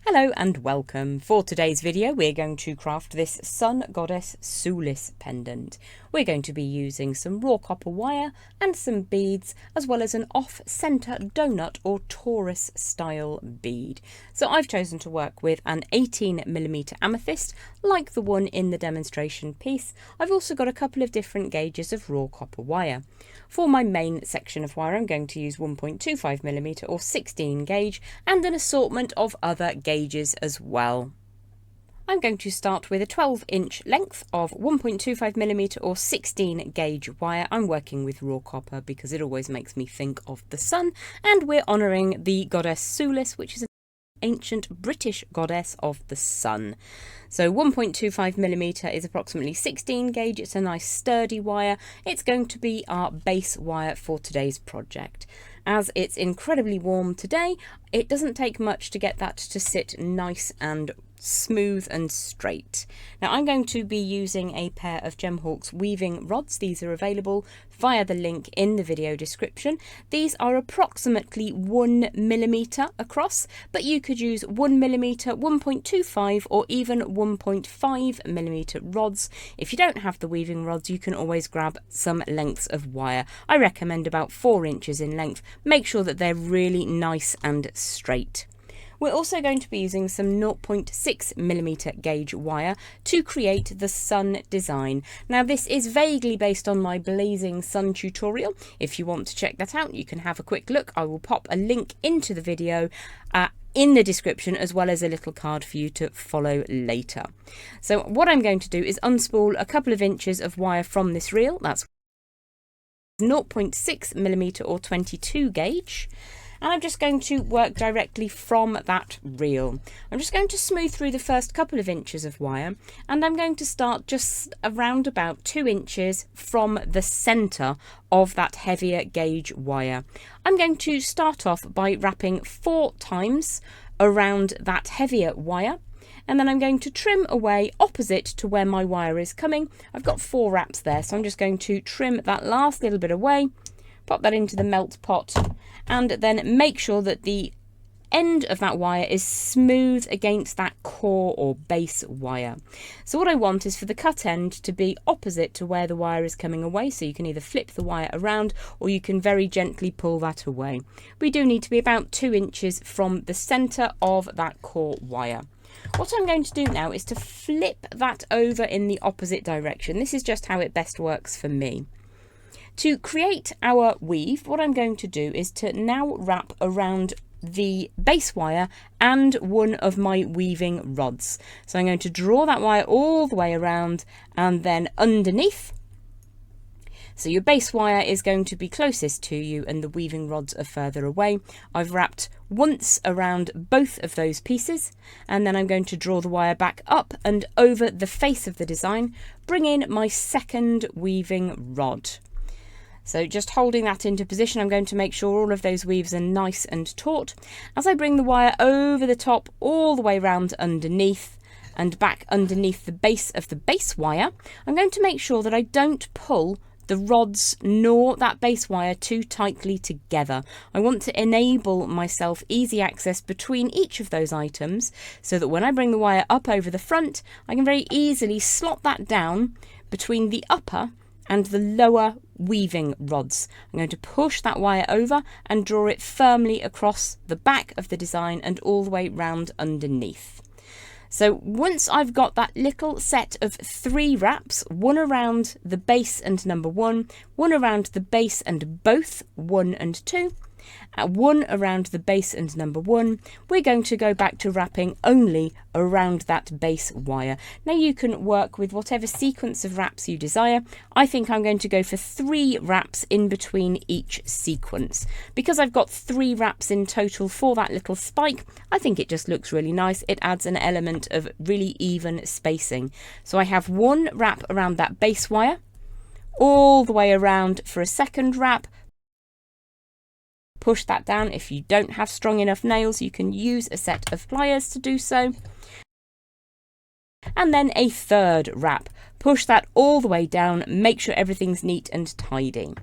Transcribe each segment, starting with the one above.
Hello and welcome. For today's video we're going to craft this Sun Goddess Sulis Pendant. We're going to be using some raw copper wire and some beads, as well as an off-centre donut or Taurus style bead. So I've chosen to work with an 18mm amethyst like the one in the demonstration piece. I've also got a couple of different gauges of raw copper wire. For my main section of wire I'm going to use 1.25mm or 16 gauge and an assortment of other gauges as well. I'm going to start with a 12-inch length of 1.25mm or 16 gauge wire. I'm working with raw copper because it always makes me think of the sun, and we're honouring the goddess Sulis, which is an ancient British goddess of the sun. So 1.25mm is approximately 16 gauge. It's a nice sturdy wire. It's going to be our base wire for today's project. As it's incredibly warm today, it doesn't take much to get that to sit nice and smooth and straight. Now I'm going to be using a pair of Gemhawk's weaving rods. These are available via the link in the video description. These are approximately 1mm across, but you could use 1mm, 1.25 or even 1.5mm rods. If you don't have the weaving rods, you can always grab some lengths of wire. I recommend about 4 inches in length. Make sure that they're really nice and straight. We're also going to be using some 0.6mm gauge wire to create the sun design. Now this is vaguely based on my Blazing Sun tutorial. If you want to check that out, you can have a quick look. I will pop a link into the video in the description, as well as a little card for you to follow later. So what I'm going to do is unspool a couple of inches of wire from this reel. That's 0.6mm or 22 gauge. And I'm just going to work directly from that reel. I'm just going to smooth through the first couple of inches of wire, and I'm going to start just around about 2 inches from the centre of that heavier gauge wire. I'm going to start off by wrapping 4 times around that heavier wire, and then I'm going to trim away opposite to where my wire is coming. I've got 4 wraps there, so I'm just going to trim that last little bit away, pop that into the melt pot, and then make sure that the end of that wire is smooth against that core or base wire. So what I want is for the cut end to be opposite to where the wire is coming away, so you can either flip the wire around or you can very gently pull that away. We do need to be about 2 inches from the centre of that core wire. What I'm going to do now is to flip that over in the opposite direction. This is just how it best works for me. To create our weave, what I'm going to do is to now wrap around the base wire and one of my weaving rods. So I'm going to draw that wire all the way around and then underneath. So your base wire is going to be closest to you and the weaving rods are further away. I've wrapped once around both of those pieces, and then I'm going to draw the wire back up and over the face of the design, bring in my second weaving rod. So just holding that into position, I'm going to make sure all of those weaves are nice and taut. As I bring the wire over the top, all the way round underneath and back underneath the base of the base wire, I'm going to make sure that I don't pull the rods nor that base wire too tightly together. I want to enable myself easy access between each of those items, so that when I bring the wire up over the front, I can very easily slot that down between the upper and the lower weaving rods. I'm going to push that wire over and draw it firmly across the back of the design and all the way round underneath. So once I've got that little set of 3 wraps, one around the base and number 1, one around the base and both 1 and 2, one around the base and number 1, we're going to go back to wrapping only around that base wire. Now you can work with whatever sequence of wraps you desire. I think I'm going to go for 3 wraps in between each sequence. Because I've got 3 wraps in total for that little spike, I think it just looks really nice. It adds an element of really even spacing. So I have 1 wrap around that base wire, all the way around for a second wrap, push that down. If you don't have strong enough nails, you can use a set of pliers to do so. And then a third wrap push that all the way down, make sure everything's neat and tidy.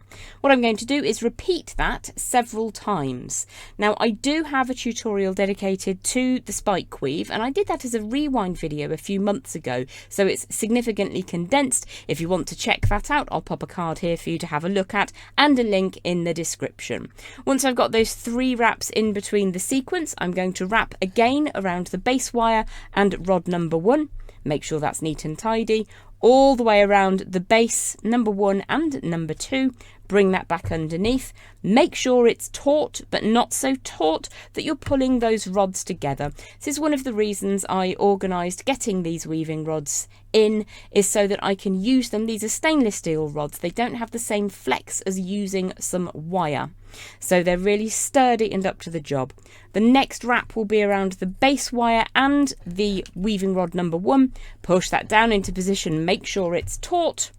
What I'm going to do is repeat that several times. Now, I do have a tutorial dedicated to the spike weave, and I did that as a rewind video a few months ago, so it's significantly condensed. If you want to check that out, I'll pop a card here for you to have a look at and a link in the description. Once I've got those 3 wraps in between the sequence, I'm going to wrap again around the base wire and rod number 1. Make sure that's neat and tidy. All the way around the base number 1 and number 2. Bring that back underneath. Make sure it's taut, but not so taut that you're pulling those rods together. This is one of the reasons I organised getting these weaving rods in, is so that I can use them. These are stainless steel rods. They don't have the same flex as using some wire. So they're really sturdy and up to the job. The next wrap will be around the base wire and the weaving rod number 1. Push that down into position. Make sure it's taut.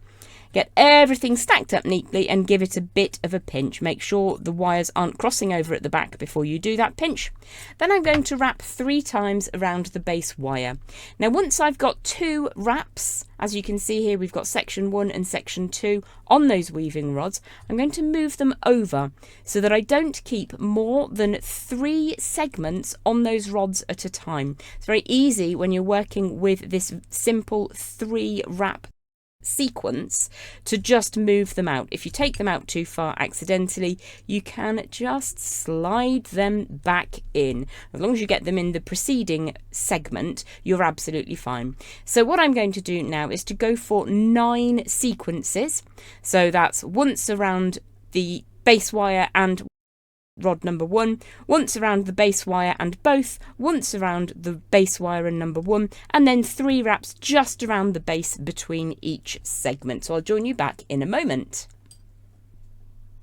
Get everything stacked up neatly and give it a bit of a pinch. Make sure the wires aren't crossing over at the back before you do that pinch. Then I'm going to wrap 3 times around the base wire. Now, once I've got 2 wraps, as you can see here, we've got section 1 and section 2 on those weaving rods. I'm going to move them over so that I don't keep more than 3 segments on those rods at a time. It's very easy when you're working with this simple 3 wrap sequence to just move them out. If you take them out too far accidentally, you can just slide them back in. As long as you get them in the preceding segment, you're absolutely fine. So what I'm going to do now is to go for 9 sequences. So that's once around the base wire and rod number 1, once around the base wire and both, once around the base wire and number 1, and then 3 wraps just around the base between each segment. So I'll join you back in a moment.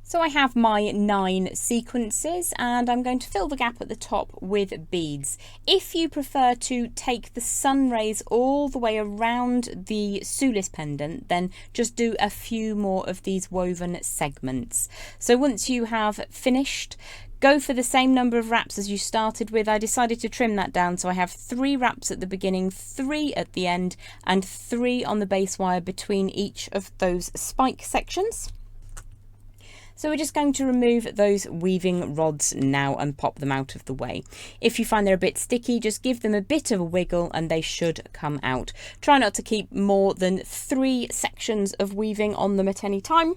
So I have my 9 sequences and I'm going to fill the gap at the top with beads. If you prefer to take the sun rays all the way around the Sulis pendant, then just do a few more of these woven segments. So once you have finished, go for the same number of wraps as you started with. I decided to trim that down, so I have 3 wraps at the beginning, 3 at the end, and 3 on the base wire between each of those spike sections. So we're just going to remove those weaving rods now and pop them out of the way. If you find they're a bit sticky, just give them a bit of a wiggle and they should come out. Try not to keep more than 3 sections of weaving on them at any time,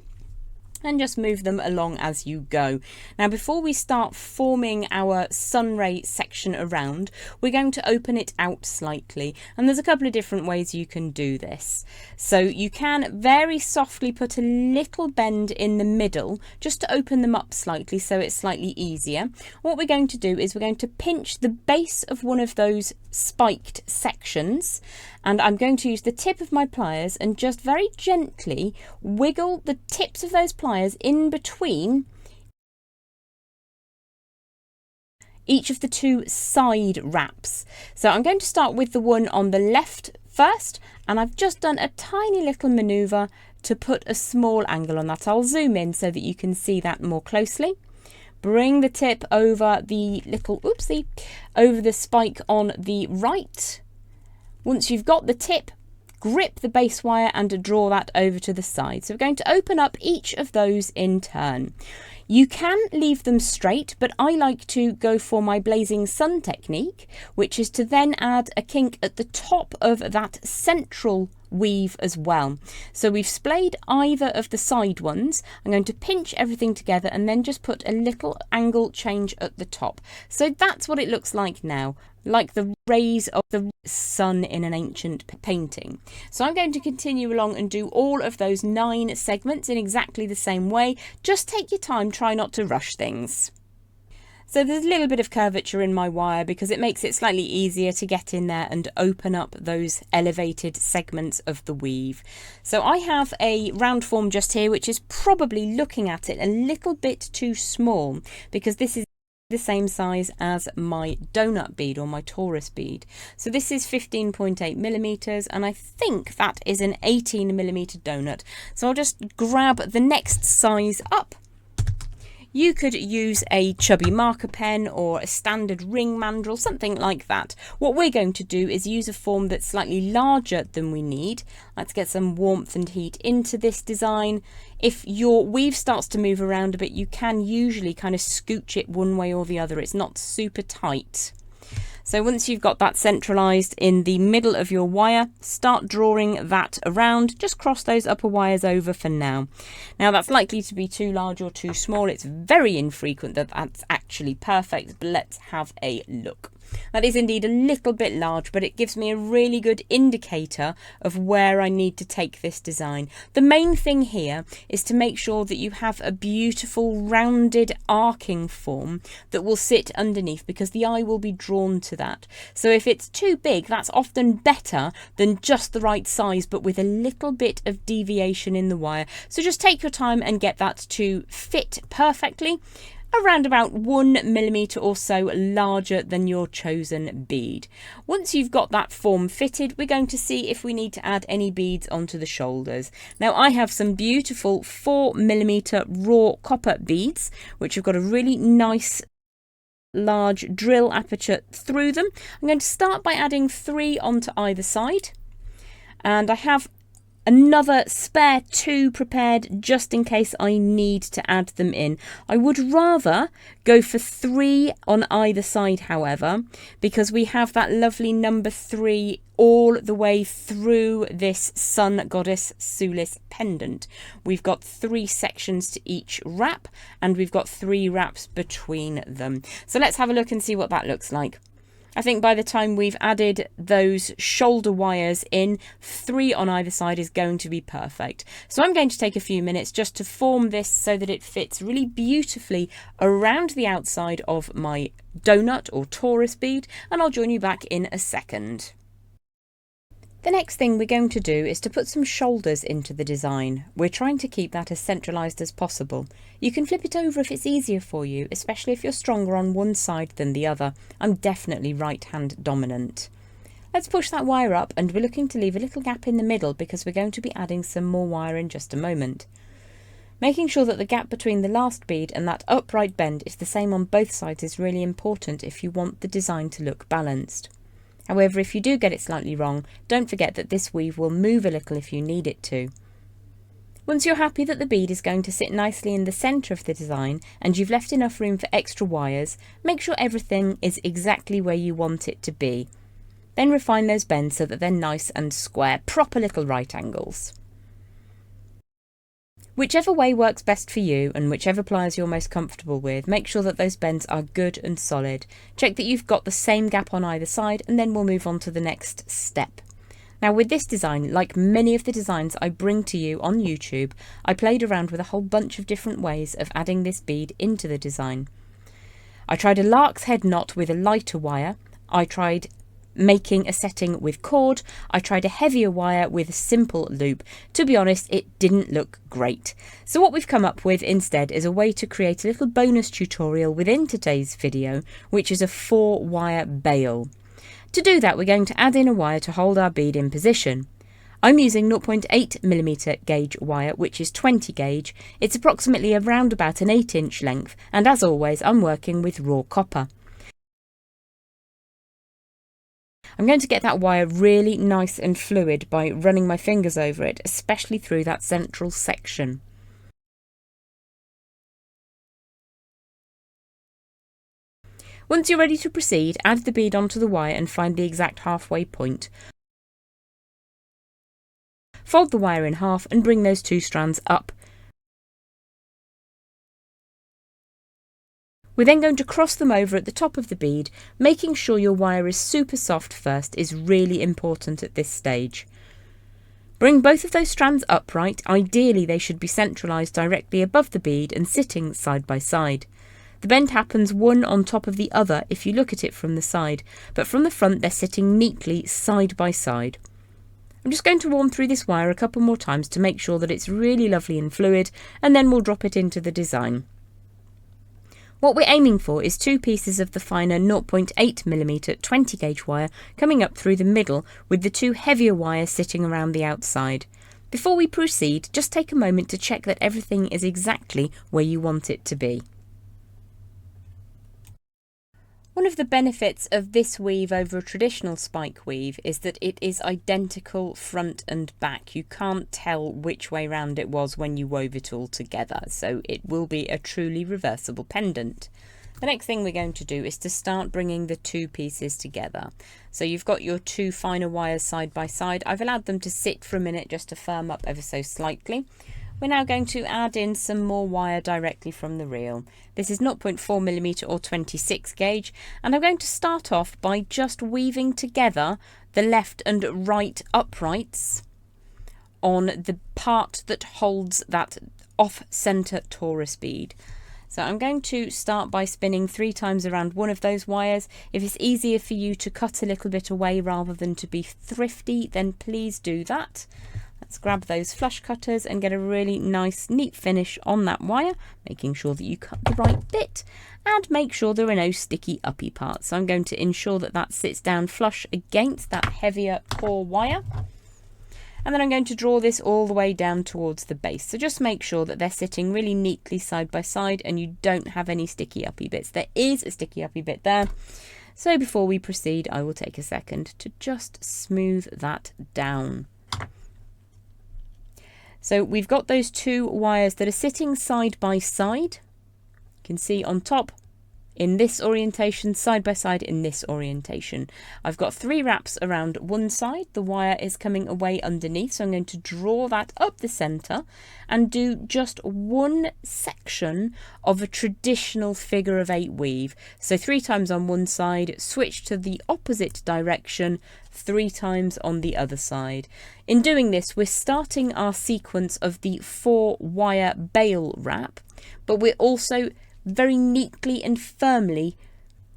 and just move them along as you go. Now, before we start forming our sunray section around, we're going to open it out slightly, and there's a couple of different ways you can do this. So you can very softly put a little bend in the middle just to open them up slightly so it's slightly easier. What we're going to do is we're going to pinch the base of one of those spiked sections, and I'm going to use the tip of my pliers and just very gently wiggle the tips of those pliers in between each of the 2 side wraps. So I'm going to start with the one on the left first, and I've just done a tiny little maneuver to put a small angle on that. I'll zoom in so that you can see that more closely. Bring the tip over the little, oopsie, over the spike on the right. Once you've got the tip, grip the base wire and draw that over to the side. So we're going to open up each of those in turn. You can leave them straight, but I like to go for my blazing sun technique, which is to then add a kink at the top of that central weave as well. So we've splayed either of the side ones. I'm going to pinch everything together and then just put a little angle change at the top. So that's what it looks like now, like the rays of the sun in an ancient painting. So I'm going to continue along and do all of those 9 segments in exactly the same way. Just take your time, try not to rush things. So there's a little bit of curvature in my wire because it makes it slightly easier to get in there and open up those elevated segments of the weave. So I have a round form just here, which is probably, looking at it, a little bit too small because this is the same size as my donut bead or my Taurus bead. So this is 15.8 millimeters, and I think that is an 18 millimeter donut. So I'll just grab the next size up. You could use a chubby marker pen or a standard ring mandrel, something like that. What we're going to do is use a form that's slightly larger than we need. Let's get some warmth and heat into this design. If your weave starts to move around a bit, you can usually kind of scooch it one way or the other. It's not super tight. So once you've got that centralised in the middle of your wire, start drawing that around. Just cross those upper wires over for now. Now that's likely to be too large or too small. It's very infrequent that that's actually perfect, but let's have a look. That is indeed a little bit large, but it gives me a really good indicator of where I need to take this design. The main thing here is to make sure that you have a beautiful rounded arcing form that will sit underneath, because the eye will be drawn to that. So if it's too big, that's often better than just the right size, but with a little bit of deviation in the wire. So just take your time and get that to fit perfectly. Around about 1mm or so larger than your chosen bead. Once you've got that form fitted, we're going to see if we need to add any beads onto the shoulders. Now I have some beautiful 4mm raw copper beads, which have got a really nice large drill aperture through them. I'm going to start by adding 3 onto either side, and I have another spare 2 prepared just in case I need to add them in. I would rather go for 3 on either side, however, because we have that lovely number 3 all the way through this Sun Goddess Sulis Pendant. We've got 3 sections to each wrap, and we've got 3 wraps between them. So let's have a look and see what that looks like. I think by the time we've added those shoulder wires in, 3 on either side is going to be perfect. So I'm going to take a few minutes just to form this so that it fits really beautifully around the outside of my donut or torus bead, and I'll join you back in a second. The next thing we're going to do is to put some shoulders into the design. We're trying to keep that as centralised as possible. You can flip it over if it's easier for you, especially if you're stronger on one side than the other. I'm definitely right hand dominant. Let's push that wire up, and we're looking to leave a little gap in the middle because we're going to be adding some more wire in just a moment. Making sure that the gap between the last bead and that upright bend is the same on both sides is really important if you want the design to look balanced. However, if you do get it slightly wrong, don't forget that this weave will move a little if you need it to. Once you're happy that the bead is going to sit nicely in the centre of the design and you've left enough room for extra wires, make sure everything is exactly where you want it to be. Then refine those bends so that they're nice and square, proper little right angles. Whichever way works best for you and whichever pliers you're most comfortable with, make sure that those bends are good and solid. Check that you've got the same gap on either side, and then we'll move on to the next step. Now with this design, like many of the designs I bring to you on YouTube, I played around with a whole bunch of different ways of adding this bead into the design. I tried a lark's head knot with a lighter wire. I tried making a setting with cord. I tried a heavier wire with a simple loop. To be honest, it didn't look great. So what we've come up with instead is a way to create a little bonus tutorial within today's video, which is a 4-wire bail. To do that, we're going to add in a wire to hold our bead in position. I'm using 0.8mm gauge wire, which is 20 gauge. It's approximately around about an 8-inch length, and as always, I'm working with raw copper. I'm going to get that wire really nice and fluid by running my fingers over it, especially through that central section. Once you're ready to proceed, add the bead onto the wire and find the exact halfway point. Fold the wire in half and bring those 2 strands up. We're then going to cross them over at the top of the bead. Making sure your wire is super soft first is really important at this stage. Bring both of those strands upright. Ideally they should be centralised directly above the bead and sitting side by side. The bend happens one on top of the other if you look at it from the side, but from the front they're sitting neatly side by side. I'm just going to warm through this wire a couple more times to make sure that it's really lovely and fluid, and then we'll drop it into the design. What we're aiming for is 2 pieces of the finer 0.8mm 20 gauge wire coming up through the middle, with the 2 heavier wires sitting around the outside. Before we proceed, just take a moment to check that everything is exactly where you want it to be. One of the benefits of this weave over a traditional spike weave is that it is identical front and back. You can't tell which way round it was when you wove it all together, so it will be a truly reversible pendant. The next thing we're going to do is to start bringing the two pieces together. So you've got your two finer wires side by side. I've allowed them to sit for a minute just to firm up ever so slightly. We're now going to add in some more wire directly from the reel. This is 0.4mm or 26 gauge, and I'm going to start off by just weaving together the left and right uprights on the part that holds that off-center Taurus bead. So I'm going to start by spinning 3 times around one of those wires. If it's easier for you to cut a little bit away rather than to be thrifty, then please do that. Let's grab those flush cutters and get a really nice, neat finish on that wire, making sure that you cut the right bit and make sure there are no sticky uppy parts. So I'm going to ensure that that sits down flush against that heavier core wire. And then I'm going to draw this all the way down towards the base. So just make sure that they're sitting really neatly side by side and you don't have any sticky uppy bits. There is a sticky uppy bit there. So before we proceed, I will take a second to just smooth that down. So we've got those two wires that are sitting side by side. You can see on top in this orientation, side by side in this orientation. I've got 3 wraps around one side. The wire is coming away underneath, so I'm going to draw that up the centre and do just one section of a traditional figure of 8 weave. So 3 times on one side, switch to the opposite direction, 3 times on the other side. In doing this, we're starting our sequence of the 4 wire bail wrap, but we're also very neatly and firmly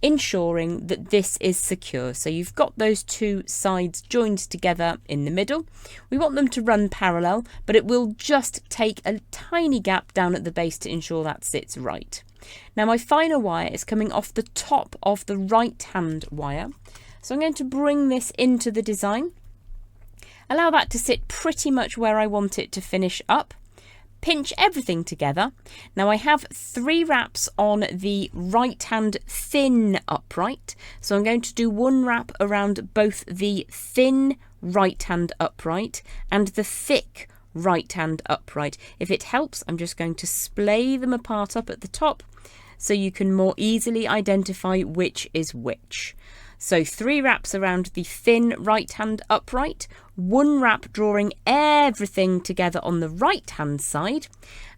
ensuring that this is secure. So you've got those two sides joined together in the middle. We want them to run parallel, but it will just take a tiny gap down at the base to ensure that sits right. Now my finer wire is coming off the top of the right hand wire. So I'm going to bring this into the design. Allow that to sit pretty much where I want it to finish up. Pinch everything together. Now I have 3 wraps on the right hand thin upright, so I'm going to do 1 wrap around both the thin right hand upright and the thick right hand upright. If it helps, I'm just going to splay them apart up at the top so you can more easily identify which is which. So 3 wraps around the thin right hand upright, 1 wrap drawing everything together on the right hand side,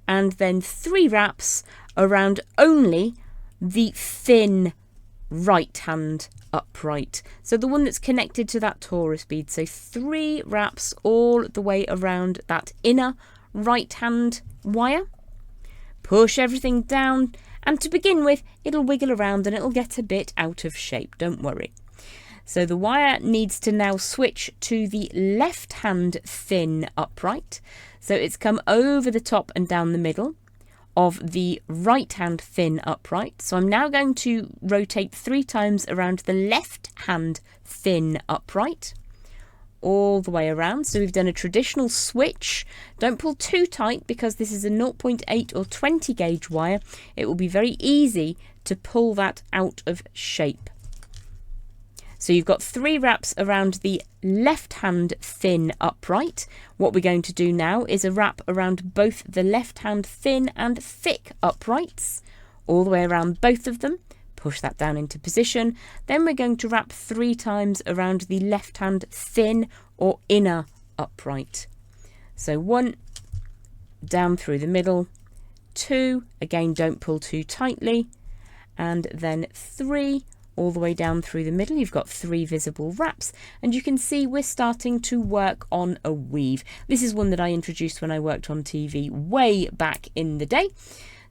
and then 3 wraps around only the thin right hand upright. So the one that's connected to that Taurus bead. So 3 wraps all the way around that inner right hand wire. Push everything down. And to begin with, it'll wiggle around and it'll get a bit out of shape, don't worry. So the wire needs to now switch to the left hand thin upright. So it's come over the top and down the middle of the right hand thin upright. So I'm now going to rotate 3 times around the left hand thin upright, all the way around. So we've done a traditional switch. Don't pull too tight because this is a 0.8 or 20 gauge wire. It will be very easy to pull that out of shape. So you've got 3 wraps around the left hand thin upright. What we're going to do now is a wrap around both the left hand thin and thick uprights, all the way around both of them. Push that down into position. Then we're going to wrap 3 times around the left hand thin or inner upright. So 1 down through the middle, 2, again don't pull too tightly, and then 3 all the way down through the middle. You've got 3 visible wraps, and you can see we're starting to work on a weave. This is one that I introduced when I worked on TV way back in the day.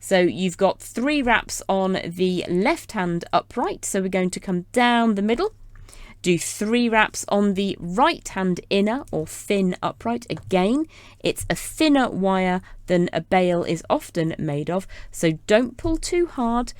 So you've got 3 wraps on the left hand upright, so we're going to come down the middle, do 3 wraps on the right hand inner or thin upright. Again, it's a thinner wire than a bail is often made of, so don't pull too hard.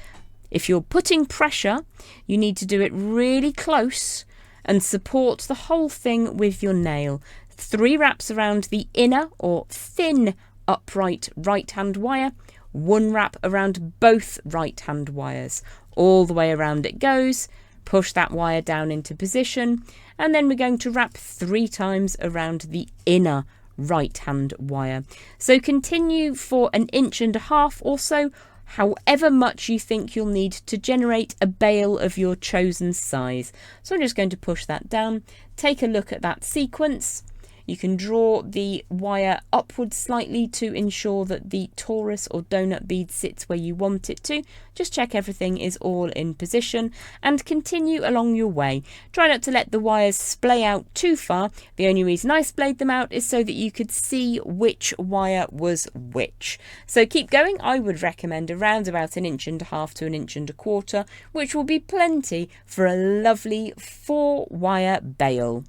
If you're putting pressure, you need to do it really close and support the whole thing with your nail. 3 wraps around the inner or thin upright right hand wire, one wrap around both right hand wires. All the way around it goes. Push that wire down into position, and then we're going to wrap 3 times around the inner right hand wire. So continue for 1.5 inches or so, however much you think you'll need to generate a bail of your chosen size. So I'm just going to push that down, take a look at that sequence. You can draw the wire upwards slightly to ensure that the torus or donut bead sits where you want it to. Just check everything is all in position and continue along your way. Try not to let the wires splay out too far. The only reason I splayed them out is so that you could see which wire was which. So keep going. I would recommend around about 1.5 inches to 1.25 inches, which will be plenty for a lovely 4-wire bail.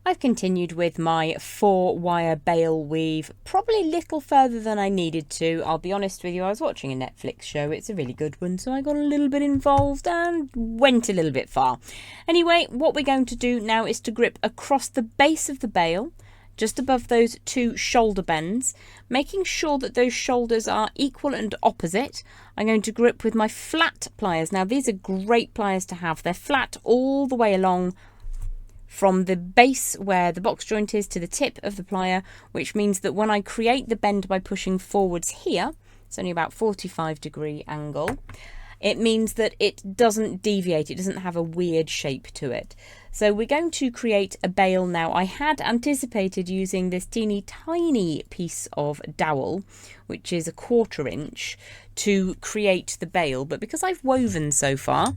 I've continued with my 4-wire bail weave, probably a little further than I needed to. I'll be honest with you, I was watching a Netflix show. It's a really good one, so I got a little bit involved and went a little bit far. Anyway, what we're going to do now is to grip across the base of the bail, just above those 2 shoulder bends, making sure that those shoulders are equal and opposite. I'm going to grip with my flat pliers. Now, these are great pliers to have. They're flat all the way along, from the base where the box joint is to the tip of the plier, which means that when I create the bend by pushing forwards here, it's only about 45-degree angle, it means that it doesn't deviate, it doesn't have a weird shape to it. So we're going to create a bail now. I had anticipated using this teeny tiny piece of dowel, which is 1/4 inch, to create the bail, but because I've woven so far,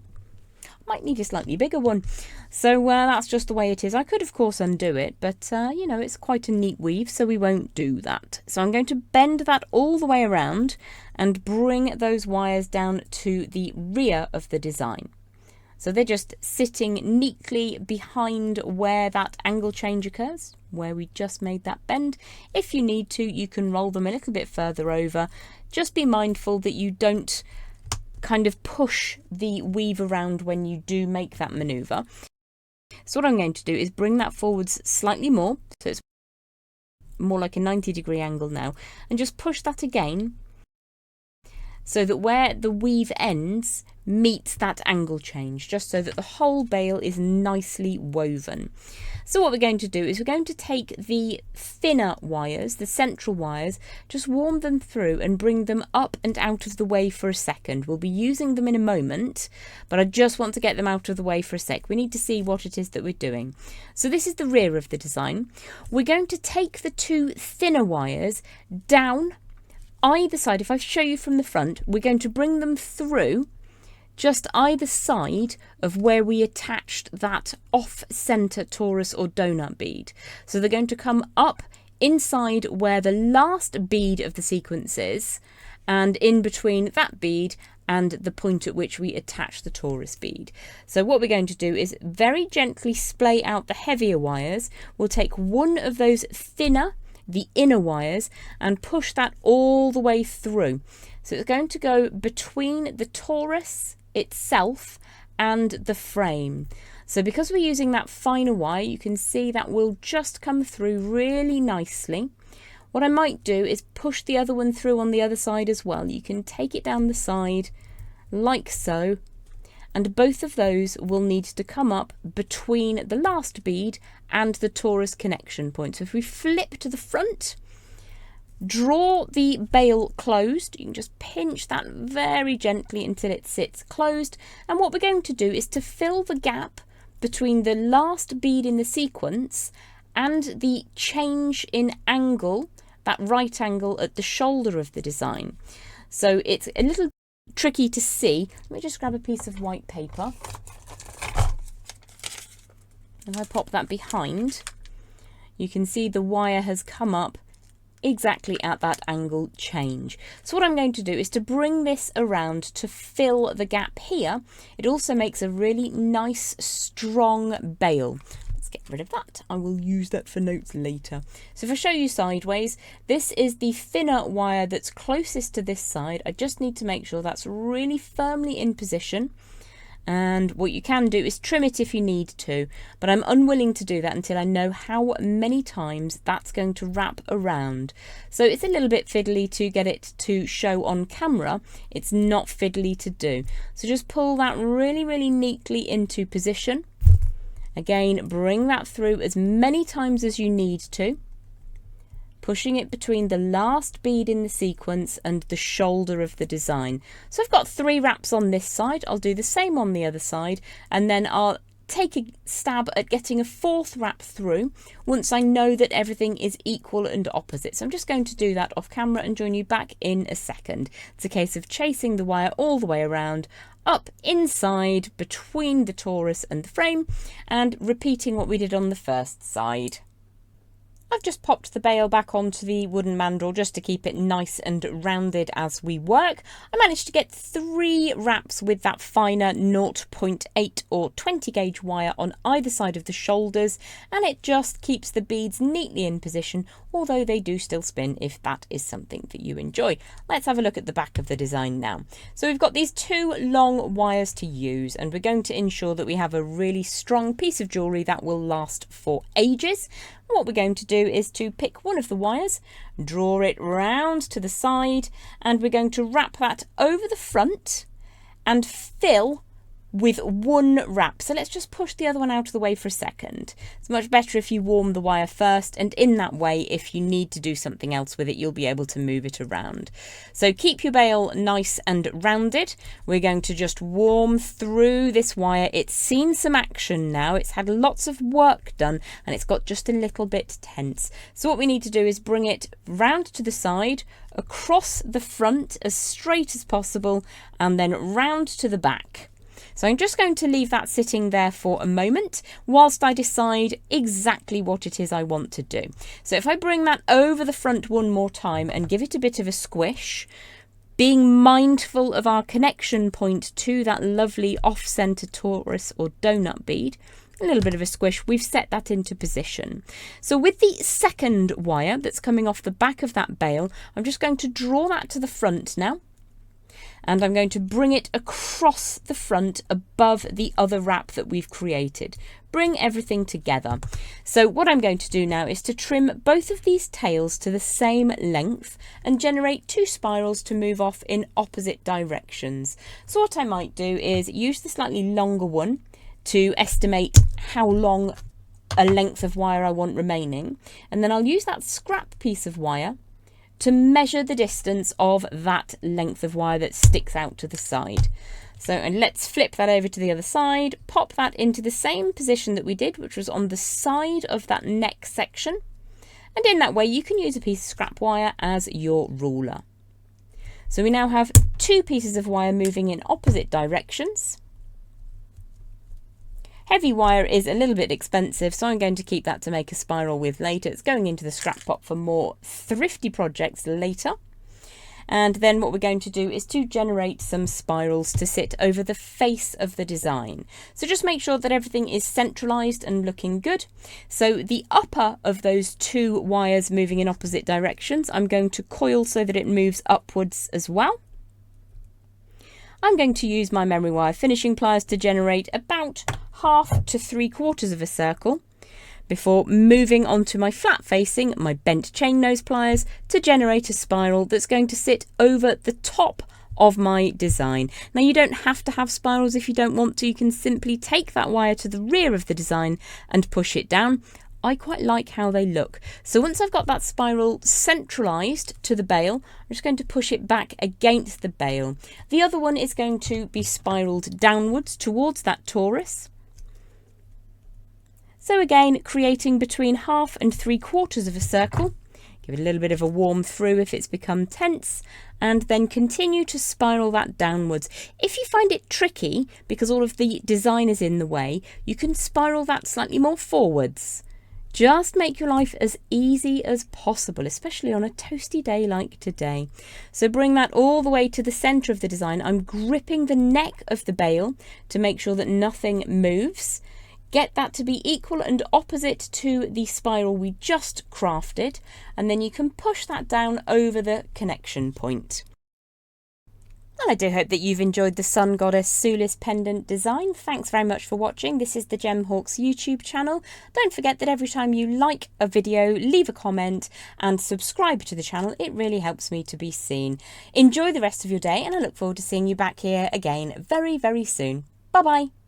might need a slightly bigger one. So that's just the way it is. I could of course undo it, but you know, it's quite a neat weave, so we won't do that. So I'm going to bend that all the way around and bring those wires down to the rear of the design. So they're just sitting neatly behind where that angle change occurs, where we just made that bend. If you need to, you can roll them a little bit further over. Just be mindful that you don't kind of push the weave around when you do make that maneuver. So what I'm going to do is bring that forwards slightly more, so it's more like a 90-degree angle now, and just push that again so that where the weave ends meets that angle change, just so that the whole bail is nicely woven. So what we're going to do is we're going to take the thinner wires, the central wires, just warm them through and bring them up and out of the way for a second. We'll be using them in a moment, but I just want to get them out of the way for a sec. We need to see what it is that we're doing. So this is the rear of the design. We're going to take the 2 thinner wires down either side. If I show you from the front, we're going to bring them through just either side of where we attached that off-center torus or donut bead. So they're going to come up inside where the last bead of the sequence is, and in between that bead and the point at which we attach the torus bead. So what we're going to do is very gently splay out the heavier wires. We'll take one of those thinner, the inner wires, and push that all the way through. So it's going to go between the torus itself and the frame. So because we're using that finer wire, you can see that will just come through really nicely. What I might do is push the other one through on the other side as well. You can take it down the side like so, and both of those will need to come up between the last bead and the torus connection point. So if we flip to the front, draw the bail closed, you can just pinch that very gently until it sits closed, and what we're going to do is to fill the gap between the last bead in the sequence and the change in angle, that right angle at the shoulder of the design. So it's a little tricky to see. Let me just grab a piece of white paper, and I pop that behind. You can see the wire has come up exactly at that angle change. So what I'm going to do is to bring this around to fill the gap here. It also makes a really nice strong bail. Let's get rid of that. I will use that for notes later. So if I show you sideways, this is the thinner wire that's closest to this side. I just need to make sure that's really firmly in position. And what you can do is trim it if you need to, but I'm unwilling to do that until I know how many times that's going to wrap around. So it's a little bit fiddly to get it to show on camera. It's not fiddly to do. So just pull that really, really neatly into position. Again, bring that through as many times as you need to, pushing it between the last bead in the sequence and the shoulder of the design. So I've got 3 wraps on this side. I'll do the same on the other side, and then I'll take a stab at getting a 4th wrap through once I know that everything is equal and opposite. So I'm just going to do that off camera and join you back in a second. It's a case of chasing the wire all the way around, up inside between the torus and the frame, and repeating what we did on the first side. I've just popped the bail back onto the wooden mandrel just to keep it nice and rounded as we work. I managed to get 3 wraps with that finer 0.8 or 20 gauge wire on either side of the shoulders, and it just keeps the beads neatly in position, although they do still spin if that is something that you enjoy. Let's have a look at the back of the design now. So we've got these 2 long wires to use, and we're going to ensure that we have a really strong piece of jewellery that will last for ages. What we're going to do is to pick one of the wires, draw it round to the side, and we're going to wrap that over the front and fill with 1 wrap. So let's just push the other one out of the way for a second. It's much better if you warm the wire first, and in that way, if you need to do something else with it, you'll be able to move it around. So keep your bail nice and rounded. We're going to just warm through this wire. It's seen some action now. It's had lots of work done, and it's got just a little bit tense. So what we need to do is bring it round to the side, across the front as straight as possible, and then round to the back. So I'm just going to leave that sitting there for a moment whilst I decide exactly what it is I want to do. So if I bring that over the front one more time and give it a bit of a squish, being mindful of our connection point to that lovely off-centre torus or donut bead, a little bit of a squish, we've set that into position. So with the second wire that's coming off the back of that bail, I'm just going to draw that to the front now. And I'm going to bring it across the front above the other wrap that we've created. Bring everything together. So what I'm going to do now is to trim both of these tails to the same length and generate 2 spirals to move off in opposite directions. So what I might do is use the slightly longer one to estimate how long a length of wire I want remaining, and then I'll use that scrap piece of wire to measure the distance of that length of wire that sticks out to the side. So, and let's flip that over to the other side, pop that into the same position that we did, which was on the side of that neck section. And in that way, you can use a piece of scrap wire as your ruler. So we now have 2 pieces of wire moving in opposite directions. Heavy wire is a little bit expensive, so I'm going to keep that to make a spiral with later. It's going into the scrap pot for more thrifty projects later. And then what we're going to do is to generate some spirals to sit over the face of the design. So just make sure that everything is centralized and looking good. So the upper of those 2 wires moving in opposite directions, I'm going to coil so that it moves upwards as well. I'm going to use my memory wire finishing pliers to generate about 1/2 to 3/4 of a circle before moving on to my flat facing, my bent chain nose pliers to generate a spiral that's going to sit over the top of my design. Now you don't have to have spirals if you don't want to. You can simply take that wire to the rear of the design and push it down. I quite like how they look. So once I've got that spiral centralized to the bail, I'm just going to push it back against the bail. The other one is going to be spiraled downwards towards that torus. So again, creating between 1/2 and 3/4 of a circle. Give it a little bit of a warm through if it's become tense, and then continue to spiral that downwards. If you find it tricky because all of the design is in the way, you can spiral that slightly more forwards. Just make your life as easy as possible, especially on a toasty day like today. So bring that all the way to the centre of the design. I'm gripping the neck of the bail to make sure that nothing moves. Get that to be equal and opposite to the spiral we just crafted, and then you can push that down over the connection point. And I do hope that you've enjoyed the Sun Goddess Sulis Pendant design. Thanks very much for watching. This is the Gemhawks YouTube channel. Don't forget that every time you like a video, leave a comment and subscribe to the channel. It really helps me to be seen. Enjoy the rest of your day, and I look forward to seeing you back here again very, very soon. Bye-bye.